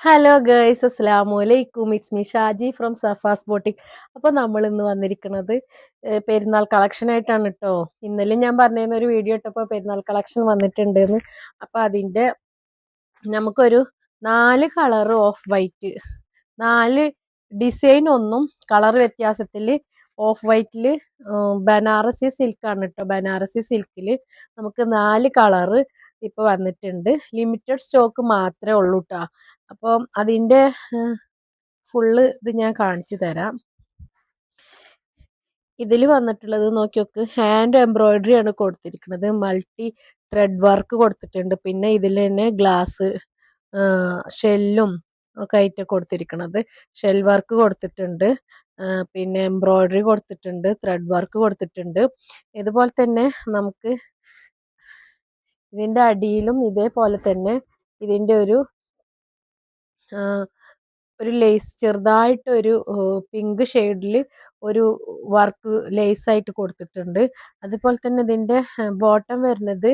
Hello guys, അസ്സലാമു അലൈക്കും. It's me Shaji from Safa's boutique. അപ്പോൾ നമ്മൾ ഇന്ന് വന്നിരിക്കുന്നത് പെരുന്നാൾ കളക്ഷൻ ആയിട്ടാണ് കേട്ടോ. ഇന്നലെ ഞാൻ പറഞ്ഞിരുന്ന ഒരു വീഡിയോ ഇട്ടപ്പോൾ പെരുന്നാൾ കളക്ഷൻ വന്നിട്ടുണ്ടെന്ന്. അപ്പോൾ അതിൻ്റെ നമുക്കൊരു 4 കളർ ഓഫ് വൈറ്റ്, 4 ഡിസൈൻ ഒന്നും കളർ വ്യത്യാസത്തിൽ ഓഫ് വൈറ്റിൽ ബനാറസി സിൽക്കാണ് കേട്ടോ. ബനാറസി സിൽക്കിൽ നമുക്ക് 4 കളറ് ഇപ്പോൾ വന്നിട്ടുണ്ട്. ലിമിറ്റഡ് സ്റ്റോക്ക് മാത്രമേ ഉള്ളൂ കേട്ടോ. അപ്പം അതിൻ്റെ ഫുള്ള് ഇത് ഞാൻ കാണിച്ചു തരാം. ഇതിൽ വന്നിട്ടുള്ളത് നോക്കി നോക്ക്, ഹാൻഡ് എംബ്രോയിഡറി ആണ് കൊടുത്തിരിക്കുന്നത്. മൾട്ടി ത്രെഡ് വർക്ക് കൊടുത്തിട്ടുണ്ട്. പിന്നെ ഇതിൽ തന്നെ ഗ്ലാസ് ഷെല്ലും ഒക്കെ ആയിട്ട് കൊടുത്തിരിക്കുന്നത്. ഷെൽ വർക്ക് കൊടുത്തിട്ടുണ്ട്, പിന്നെ എംബ്രോയിഡറി കൊടുത്തിട്ടുണ്ട്, ത്രെഡ് വർക്ക് കൊടുത്തിട്ടുണ്ട്. ഇതുപോലെ തന്നെ നമുക്ക് ഇതിൻ്റെ അടിയിലും ഇതേപോലെ തന്നെ ഇതിൻ്റെ ഒരു ലേസ്, ചെറുതായിട്ട് ഒരു പിങ്ക് ഷെയ്ഡിൽ ഒരു വർക്ക് ലേസ് ആയിട്ട് കൊടുത്തിട്ടുണ്ട്. അതുപോലെ തന്നെ ഇതിൻ്റെ ബോട്ടം വരുന്നത്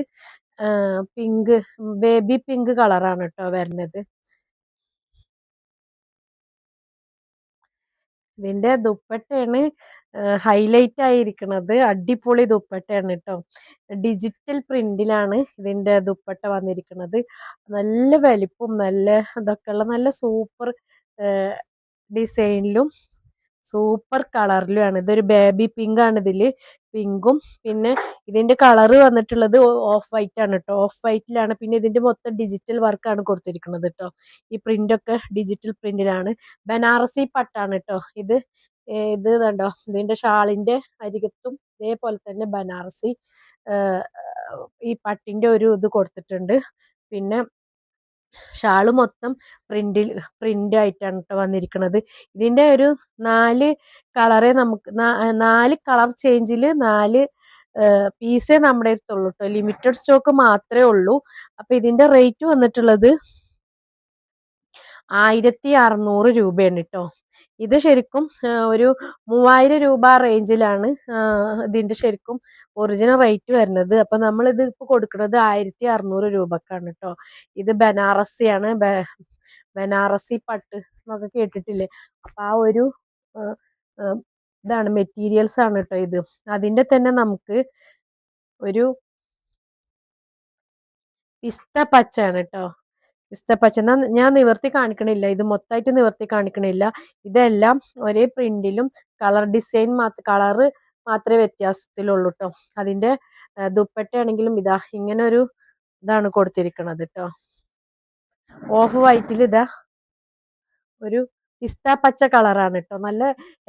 പിങ്ക്, ബേബി പിങ്ക് കളറാണ് കേട്ടോ വരുന്നത്. ഇതിൻ്റെ ദുപ്പട്ടയാണ് ഹൈലൈറ്റ് ആയിരിക്കുന്നത്. അടിപൊളി ദുപ്പട്ടയാണ് കേട്ടോ. ഡിജിറ്റൽ പ്രിന്റിലാണ് ഇതിൻ്റെ ദുപ്പട്ട വന്നിരിക്കുന്നത്. നല്ല വലിപ്പവും നല്ല ഇതൊക്കെ ഉള്ള നല്ല സൂപ്പർ ഡിസൈനിലും സൂപ്പർ കളറിലുമാണ്. ഇതൊരു ബേബി പിങ്ക് ആണ്. ഇതില് പിങ്കും പിന്നെ ഇതിന്റെ കളറ് വന്നിട്ടുള്ളത് ഓഫ് വൈറ്റ് ആണ് കേട്ടോ. ഓഫ് വൈറ്റിലാണ്. പിന്നെ ഇതിന്റെ മൊത്തം ഡിജിറ്റൽ വർക്കാണ് കൊടുത്തിരിക്കുന്നത് കേട്ടോ. ഈ പ്രിന്റ് ഒക്കെ ഡിജിറ്റൽ പ്രിന്റിലാണ്. ബനാറസി പട്ടാണ് കേട്ടോ ഇത്. ഇത് കണ്ടോ, ഇതിന്റെ ഷാളിന്റെ അരികത്തും ഇതേപോലെ തന്നെ ബനാറസി ഈ പട്ടിന്റെ ഒരു ഇത് കൊടുത്തിട്ടുണ്ട്. പിന്നെ ഷാള് മൊത്തം പ്രിന്റ് ആയിട്ടാണ് കേട്ടോ വന്നിരിക്കുന്നത്. ഇതിന്റെ ഒരു 4 കളറേ നമുക്ക് 4 കളർ ചേഞ്ചിൽ 4 പീസേ നമ്മുടെ അടുത്തുള്ളൂ കേട്ടോ. ലിമിറ്റഡ് സ്റ്റോക്ക് മാത്രമേ ഉള്ളൂ. അപ്പൊ ഇതിന്റെ റേറ്റ് വന്നിട്ടുള്ളത് 1600 രൂപയാണ് കേട്ടോ. ഇത് ശരിക്കും ഒരു 3000 രൂപ റേഞ്ചിലാണ് ഇതിന്റെ ശരിക്കും ഒറിജിനൽ റേറ്റ് വരുന്നത്. അപ്പൊ നമ്മൾ ഇത് ഇപ്പൊ കൊടുക്കുന്നത് 1600 രൂപക്കാണ് കേട്ടോ. ഇത് ബനാറസിയാണ്. ബനാറസി പട്ട് എന്നൊക്കെ കേട്ടിട്ടില്ലേ? അപ്പൊ ആ ഒരു ഇതാണ് മെറ്റീരിയൽസ് ആണ് കേട്ടോ ഇത്. അതിന്റെ തന്നെ നമുക്ക് ഒരു പിസ്ത പച്ചയാണ് കേട്ടോ. പിസ്തപ്പച്ച ഞാൻ നിവർത്തി കാണിക്കണില്ല, ഇത് മൊത്തമായിട്ട് നിവർത്തി കാണിക്കണില്ല. ഇതെല്ലാം ഒരേ പ്രിന്റിലും കളർ ഡിസൈൻ കളറ് മാത്രമേ വ്യത്യാസത്തിലുള്ളൂ കേട്ടോ. അതിന്റെ ദുപ്പട്ടയാണെങ്കിലും ഇതാ ഇങ്ങനെ ഒരു ഇതാണ് കൊടുത്തിരിക്കുന്നത് കേട്ടോ. ഓഫ് വൈറ്റിൽ ഇതാ ഒരു പിസ്ത പച്ച കളറാണ് കേട്ടോ.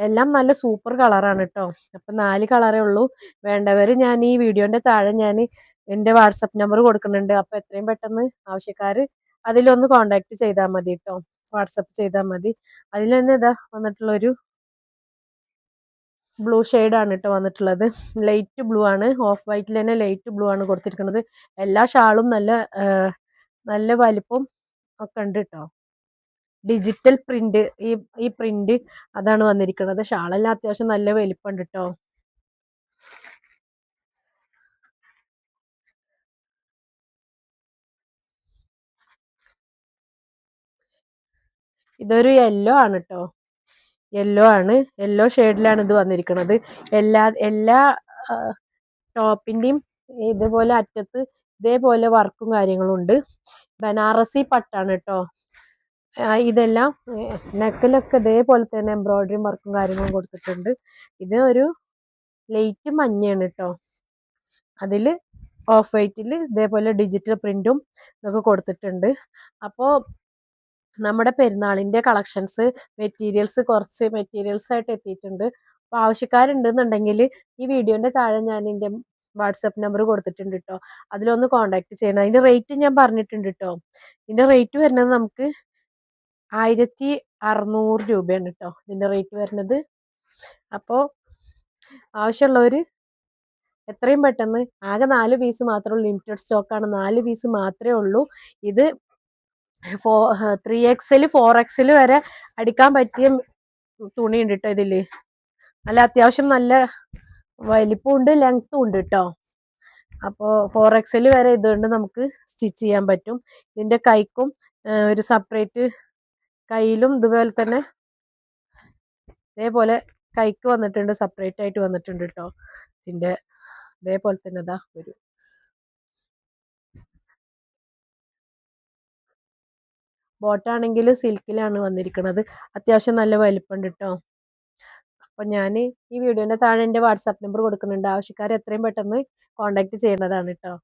എല്ലാം നല്ല സൂപ്പർ കളറാണ് കേട്ടോ. അപ്പൊ 4 കളറേ ഉള്ളൂ. വേണ്ടവര് ഞാൻ ഈ വീഡിയോന്റെ താഴെ ഞാൻ എന്റെ വാട്സപ്പ് നമ്പർ കൊടുക്കുന്നുണ്ട്. അപ്പൊ എത്രയും പെട്ടെന്ന് ആവശ്യക്കാര് അതിലൊന്ന് കോണ്ടാക്ട് ചെയ്താൽ മതി കേട്ടോ. വാട്സപ്പ് ചെയ്താൽ മതി. അതിൽ തന്നെ ഇതാ വന്നിട്ടുള്ള ഒരു ബ്ലൂ ആണ് കേട്ടോ വന്നിട്ടുള്ളത്. ലൈറ്റ് ബ്ലൂ ആണ്. ഓഫ് വൈറ്റിൽ തന്നെ ലൈറ്റ് ബ്ലൂ ആണ് കൊടുത്തിരിക്കുന്നത്. എല്ലാ ഷാളും നല്ല വലിപ്പം ഒക്കെ ഉണ്ട് കേട്ടോ. ഡിജിറ്റൽ പ്രിന്റ്, ഈ പ്രിന്റ് അതാണ് വന്നിരിക്കുന്നത്. ഷാളെല്ലാം അത്യാവശ്യം നല്ല വലിപ്പമുണ്ട് കേട്ടോ. ഇതൊരു യെല്ലോ ആണ് കേട്ടോ. യെല്ലോ ആണ്. യെല്ലോ ഷെയ്ഡിലാണ് ഇത് വന്നിരിക്കുന്നത്. എല്ലാ ടോപ്പിന്റെയും ഇതുപോലെ അറ്റത്ത് ഇതേപോലെ വർക്കും കാര്യങ്ങളും ഉണ്ട്. ബനാറസി പട്ടാണ് കേട്ടോ. ഇതെല്ലാം നെക്കിലൊക്കെ ഇതേപോലെ തന്നെ എംബ്രോയിഡറി വർക്കും കാര്യങ്ങളും കൊടുത്തിട്ടുണ്ട്. ഇത് ഒരു ലൈറ്റ് മഞ്ഞയാണ് കേട്ടോ. അതില് ഓഫ് വൈറ്റിൽ ഇതേപോലെ ഡിജിറ്റൽ പ്രിന്റും ഇതൊക്കെ കൊടുത്തിട്ടുണ്ട്. അപ്പോൾ നമ്മുടെ പെരുന്നാളിന്റെ കളക്ഷൻസ് കുറച്ച് മെറ്റീരിയൽസ് ആയിട്ട് എത്തിയിട്ടുണ്ട്. അപ്പോൾ ആവശ്യക്കാരുണ്ടെന്നുണ്ടെങ്കിൽ ഈ വീഡിയോന്റെ താഴെ ഞാൻ എൻ്റെ വാട്സപ്പ് നമ്പർ കൊടുത്തിട്ടുണ്ട് കേട്ടോ. അതിലൊന്ന് കോണ്ടാക്ട് ചെയ്യണം. അതിന്റെ റേറ്റ് ഞാൻ പറഞ്ഞിട്ടുണ്ട് കേട്ടോ. ഇതിന്റെ റേറ്റ് വരുന്നത് നമുക്ക് 1600 രൂപയാണ് കേട്ടോ ഇതിന്റെ റേറ്റ് വരുന്നത്. അപ്പോൾ ആവശ്യമുള്ളവർ എത്രയും പെട്ടെന്ന്, ആകെ 4 പീസ് മാത്രമേ ഉള്ളൂ. ലിമിറ്റഡ് സ്റ്റോക്കാണ്. 4 പീസ് മാത്രമേ ഉള്ളൂ. ഇത് 3XL 4XL വരെ അടിക്കാൻ പറ്റിയ തുണി ഉണ്ട് കേട്ടോ ഇതില്. അത്യാവശ്യം നല്ല വലിപ്പവും ഉണ്ട്, ലെങ്ത്തും ഉണ്ട് കേട്ടോ. അപ്പോൾ 4XL വരെ ഇതുകൊണ്ട് നമുക്ക് സ്റ്റിച്ച് ചെയ്യാൻ പറ്റും. ഇതിന്റെ കൈക്കും ഒരു സെപ്പറേറ്റ് കയ്യിലും ഇതുപോലെ തന്നെ ഇതേപോലെ കൈക്ക് വന്നിട്ടുണ്ട്, സെപ്പറേറ്റ് ആയിട്ട് വന്നിട്ടുണ്ട് കേട്ടോ. ഇതിന്റെ ഇതേപോലെ തന്നെ ഇതാ ഒരു ബോട്ടാണെങ്കിൽ സിൽക്കിലാണ് വന്നിരിക്കുന്നത്. അത്യാവശ്യം നല്ല വലിപ്പമുണ്ട് കേട്ടോ. അപ്പൊ ഞാൻ ഈ വീഡിയോന്റെ താഴെ എൻ്റെ വാട്സാപ്പ് നമ്പർ കൊടുക്കുന്നുണ്ട്. ആവശ്യക്കാർ എത്രയും പെട്ടെന്ന് കോൺടാക്ട് ചെയ്യേണ്ടതാണ് കേട്ടോ.